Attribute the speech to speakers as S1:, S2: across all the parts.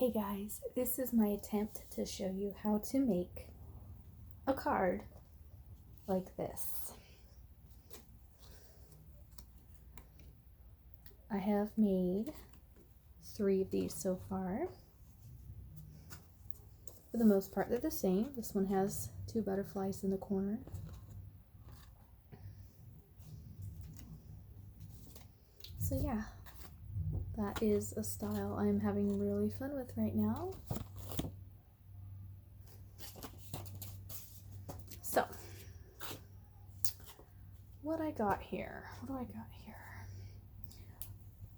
S1: Hey guys, this is my attempt to show you how to make a card like this. I have made 3 of these so far. For the most part, they're the same. This one has 2 butterflies in the corner. So yeah, that is a style I'm having really fun with right now. So, what I got here,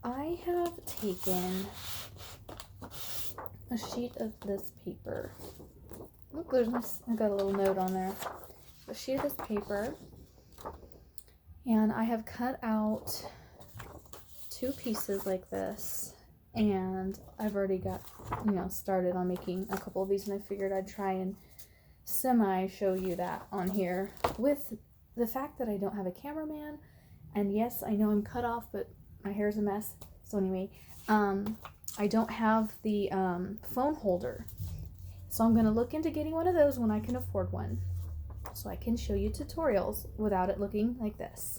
S1: I have taken a sheet of this paper. Look, I got a little note on there. A sheet of this paper, and I have cut out 2 pieces like this, and I've already got, started on making a couple of these, and I figured I'd try and show you that on here with the fact that I don't have a cameraman. And yes, I know I'm cut off, but my hair's a mess. So anyway, I don't have the phone holder. So I'm going to look into getting one of those when I can afford one, so I can show you tutorials without it looking like this.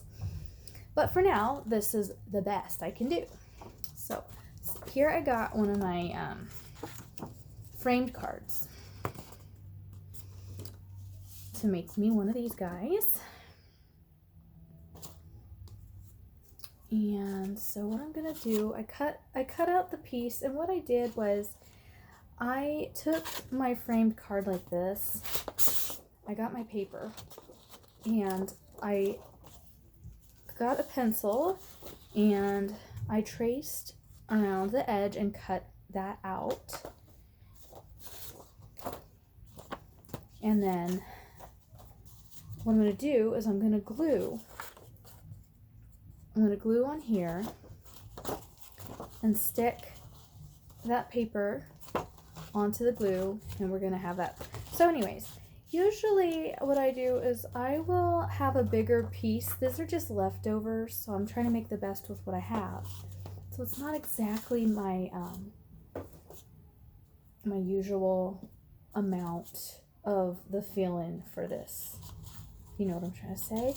S1: But for now, this is the best I can do. So here I got one of my framed cards to make me one of these guys. And so what I'm gonna do, I cut out the piece, and what I did was I took my framed card like this. I got my paper, and I got a pencil, and I traced around the edge and cut that out. And then what I'm going to do is I'm going to glue on here and stick that paper onto the glue, and we're going to have that. So anyways, usually what I do is I will have a bigger piece. These are just leftovers, so I'm trying to make the best with what I have. So it's not exactly my my usual amount of the fill-in for this. You know what I'm trying to say?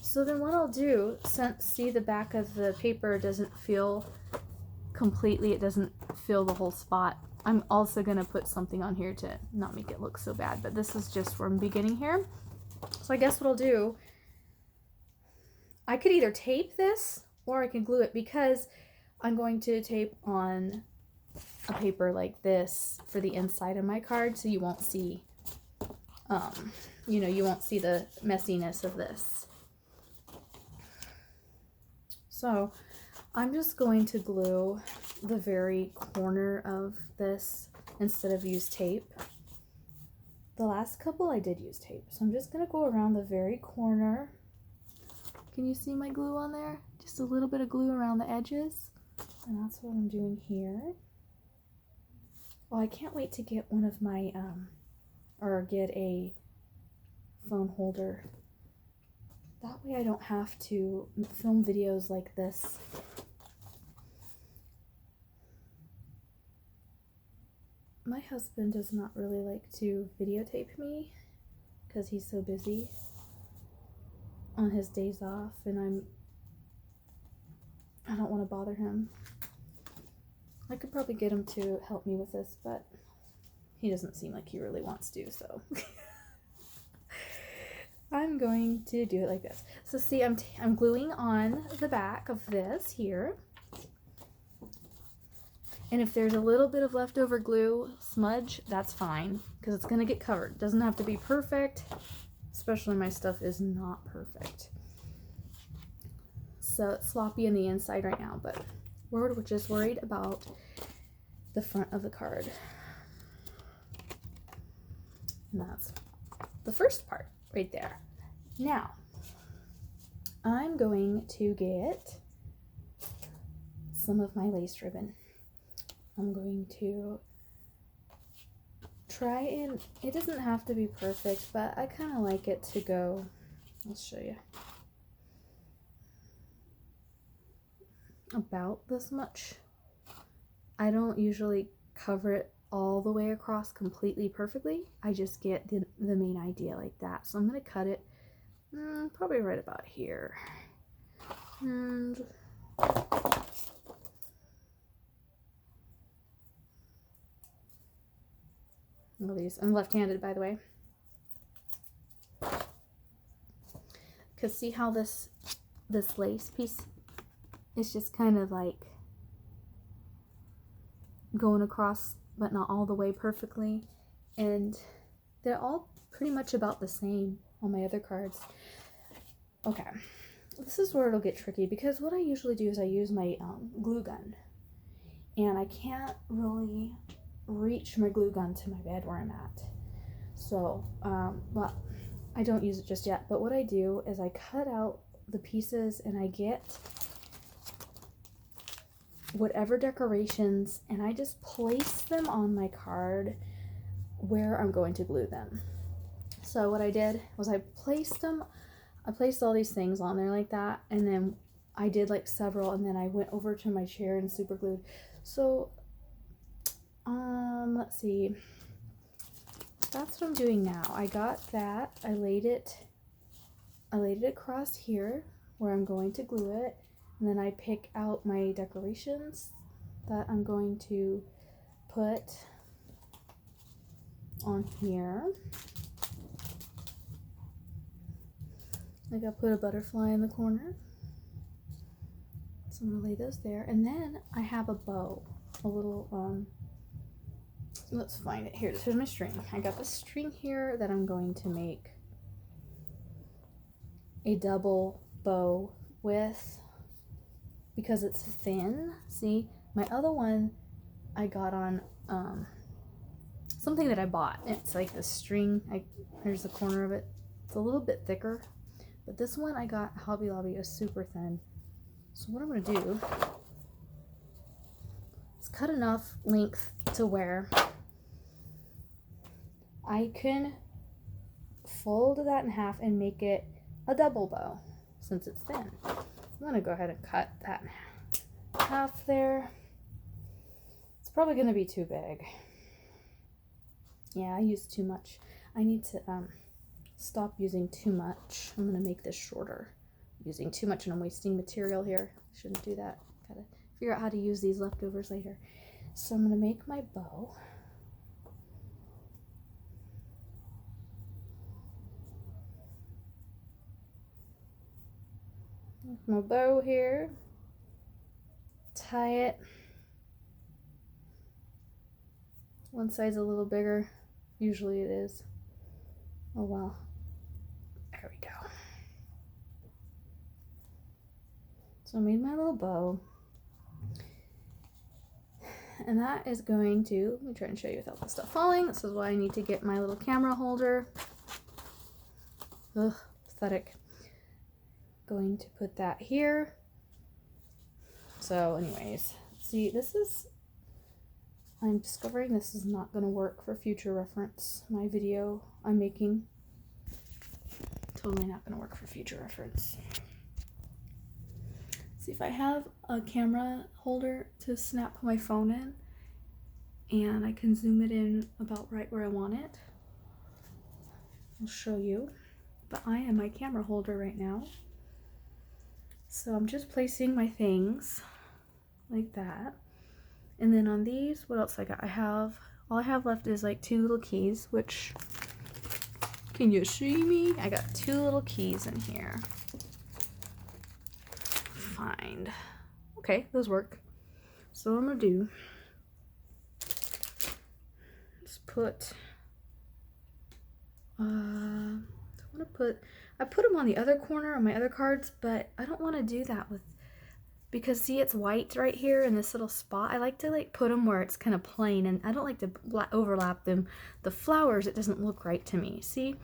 S1: So then what I'll do, since see the back of the paper doesn't fill completely, it doesn't fill the whole spot, I'm also going to put something on here to not make it look so bad, but this is just from beginning here. So I guess what I'll do, I could either tape this or I can glue it, because I'm going to tape on a paper like this for the inside of my card, so you won't see you won't see the messiness of this. So I'm just going to glue the very corner of this instead of use tape. The last couple I did use tape, so I'm just going to go around the very corner. Can you see my glue on there? Just a little bit of glue around the edges, and that's what I'm doing here. Well, I can't wait to get one of my or get a phone holder. That way I don't have to film videos like this. My husband does not really like to videotape me because he's so busy on his days off, and I don't want to bother him. I could probably get him to help me with this, but he doesn't seem like he really wants to, so I'm going to do it like this. So see, I'm gluing on the back of this here. And if there's a little bit of leftover glue smudge, that's fine, because it's going to get covered. It doesn't have to be perfect, especially my stuff is not perfect. So it's sloppy on the inside right now, but we're just worried about the front of the card. And that's the first part right there. Now, I'm going to get some of my lace ribbon. I'm going to try, and it doesn't have to be perfect, but I kind of like it to go, I'll show you, about this much. I don't usually cover it all the way across completely perfectly. I just get the main idea like that. So I'm going to cut it probably right about here. And all these. I'm left-handed, by the way. Because see how this lace piece is just kind of like going across, but not all the way perfectly. And they're all pretty much about the same on my other cards. Okay, this is where it'll get tricky, because what I usually do is I use my glue gun. And I can't really reach my glue gun to my bed where I'm at. So, well, I don't use it just yet. But what I do is I cut out the pieces and I get whatever decorations and I just place them on my card where I'm going to glue them. So what I did was I placed all these things on there like that, and then I did like several, and then I went over to my chair and super glued. So let's see, that's what I'm doing now. I got that, I laid it across here where I'm going to glue it, and then I pick out my decorations that I'm going to put on here. Like I put a butterfly in the corner, so I'm gonna lay those there, and then I have a bow, a little let's find it here. Here's my string. I got this string here that I'm going to make a double bow with, because it's thin. See, my other one I got on something that I bought. It's like this string. Here's the corner of it. It's a little bit thicker, but this one I got Hobby Lobby is super thin. So what I'm gonna do is cut enough length to where I can fold that in half and make it a double bow since it's thin. I'm gonna go ahead and cut that in half there. It's probably gonna be too big. Yeah, I used too much. I need to stop using too much. I'm gonna make this shorter. I'm using too much and I'm wasting material here. Shouldn't do that. Gotta figure out how to use these leftovers later. So I'm gonna make my bow. My bow here, tie it. One side's a little bigger, usually it is. Oh well, there we go. So I made my little bow, and that is going to, let me try and show you without the stuff falling. This is why I need to get my little camera holder. Ugh, pathetic. Going to put that here. So anyways, see, I'm discovering this is not going to work for future reference. My video I'm making, totally not going to work for future reference. See, if I have a camera holder to snap my phone in, and I can zoom it in about right where I want it, I'll show you. But I am my camera holder right now. So I'm just placing my things like that. And then on these, what else I got? All I have left is like 2 little keys, which, can you see me? I got 2 little keys in here. Find. Okay, those work. So what I'm gonna do is put, I put them on the other corner on my other cards, but I don't want to do that because see, it's white right here in this little spot. I like to like put them where it's kind of plain, and I don't like to overlap them. The flowers, it doesn't look right to me, see?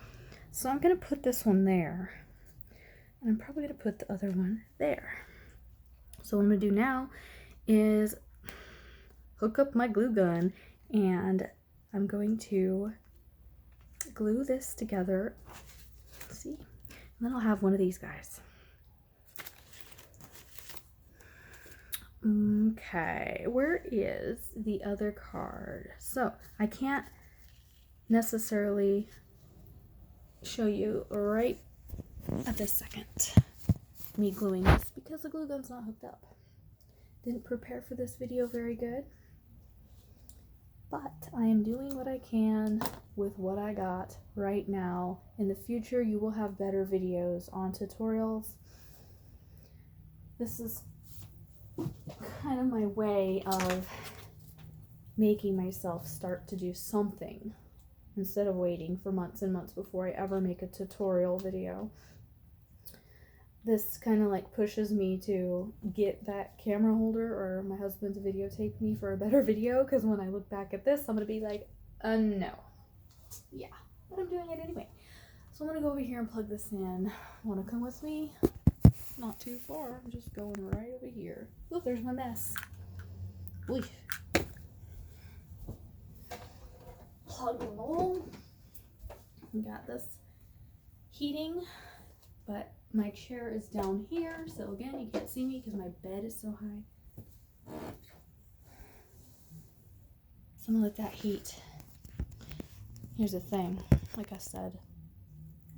S1: So I'm going to put this one there, and I'm probably going to put the other one there. So what I'm going to do now is hook up my glue gun, and I'm going to glue this together, see? And then I'll have one of these guys. Okay, where is the other card? So I can't necessarily show you right at this second me gluing this because the glue gun's not hooked up. Didn't prepare for this video very good, but I am doing what I can with what I got right now. In the future, you will have better videos on tutorials. This is kind of my way of making myself start to do something instead of waiting for months and months before I ever make a tutorial video. This kind of like pushes me to get that camera holder or my husband to videotape me for a better video, because when I look back at this, I'm going to be like, no. Yeah, but I'm doing it anyway. So I'm going to go over here and plug this in. Want to come with me? Not too far. I'm just going right over here. Look, there's my mess. Oof. Plug and roll. We got this heating, but my chair is down here, so again, you can't see me because my bed is so high. So I'm gonna let that heat. Here's the thing, like I said,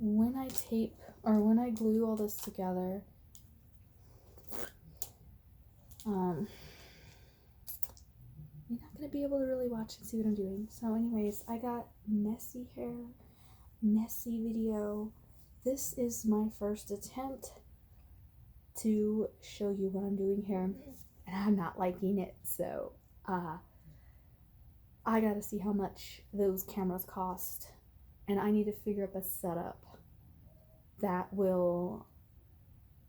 S1: when I tape or when I glue all this together, you're not gonna be able to really watch and see what I'm doing. So anyways, I got messy hair, messy video. This is my first attempt to show you what I'm doing here, and I'm not liking it, so I gotta see how much those cameras cost, and I need to figure up a setup that will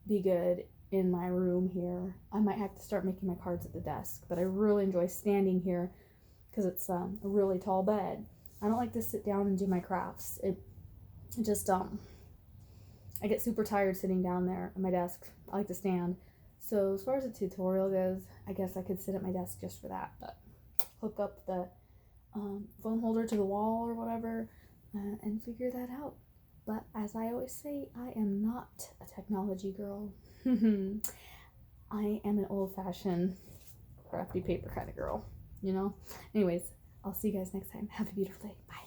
S1: be good in my room here. I might have to start making my cards at the desk, but I really enjoy standing here because it's a really tall bed. I don't like to sit down and do my crafts. It just I get super tired sitting down there at my desk. I like to stand. So as far as the tutorial goes, I guess I could sit at my desk just for that, but hook up the phone holder to the wall or whatever and figure that out. But as I always say, I am not a technology girl. I am an old-fashioned crafty paper kind of girl, you know? Anyways, I'll see you guys next time. Have a beautiful day. Bye.